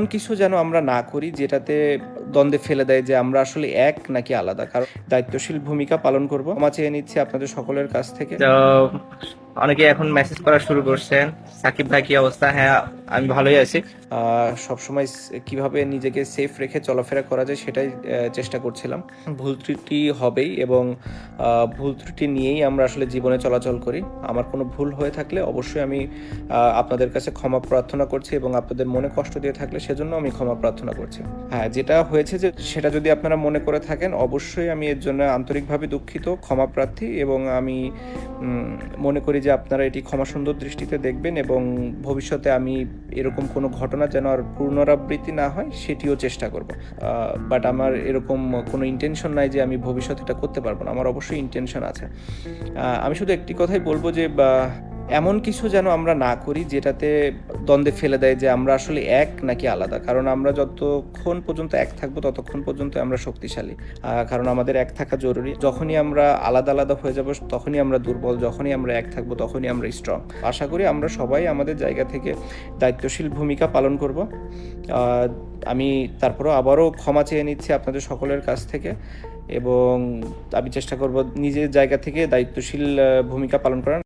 এমন কিছু যেন আমরা না করি যেটাতে দ্বন্দ্বে ফেলে দেয় যে আমরা আসলে এক নাকি আলাদা। কারণ দায়িত্বশীল ভূমিকা পালন করব। ক্ষমা চেয়ে নিচ্ছি আপনাদের সকলের কাছ থেকে। তো অনেকে এখন মেসেজ করা শুরু করছেন, সাকিব ভাই কি অবস্থা? হ্যাঁ, আমি ভালোই আছি। সবসময় কিভাবে নিজেকে সেফ রেখে চলাফেরা করা যায় সেটাই চেষ্টা করছিলাম। ভুল ত্রুটি হবেই এবং ভুল ত্রুটি নিয়েই আমরা আসলে জীবনে চলাচল করি। আমার কোনো ভুল হয়ে থাকলে অবশ্যই আমি আপনাদের কাছে ক্ষমা প্রার্থনা করছি এবং আপনাদের মনে কষ্ট দিয়ে থাকলে সেজন্য আমি ক্ষমা প্রার্থনা করছি। হ্যাঁ, যেটা হয়েছে যে সেটা যদি আপনারা মনে করে থাকেন অবশ্যই আমি এর জন্য আন্তরিকভাবে দুঃখিত, ক্ষমাপ্রার্থী এবং আমি মনে করি যে আপনারা এটি ক্ষমাসুন্দর দৃষ্টিতে দেখবেন এবং ভবিষ্যতে আমি এরকম কোনো ঘটনা যেন আর পুনরাবৃত্তি না হয় সেটিও চেষ্টা করব। বাট আমার এরকম কোনো ইন্টেনশন নাই যে আমি ভবিষ্যতে এটা করতে পারবো না। আমার অবশ্যই ইন্টেনশন আছে। আমি শুধু একটি কথাই বলবো যে এমন কিছু যেন আমরা না করি যেটাতে দ্বন্দ্বে ফেলে দেয় যে আমরা আসলে এক নাকি আলাদা। কারণ আমরা যতক্ষণ পর্যন্ত এক থাকবো ততক্ষণ পর্যন্ত আমরা শক্তিশালী। কারণ আমাদের এক থাকা জরুরি। যখনই আমরা আলাদা আলাদা হয়ে যাব তখনই আমরা দুর্বল, যখনই আমরা এক থাকবো তখনই আমরা স্ট্রং। আশা করি আমরা সবাই আমাদের জায়গা থেকে দায়িত্বশীল ভূমিকা পালন করব। আমি তারপরেও আবারও ক্ষমা চেয়ে নিচ্ছি আপনাদের সকলের কাছ থেকে এবং আমি চেষ্টা করব নিজের জায়গা থেকে দায়িত্বশীল ভূমিকা পালন করার।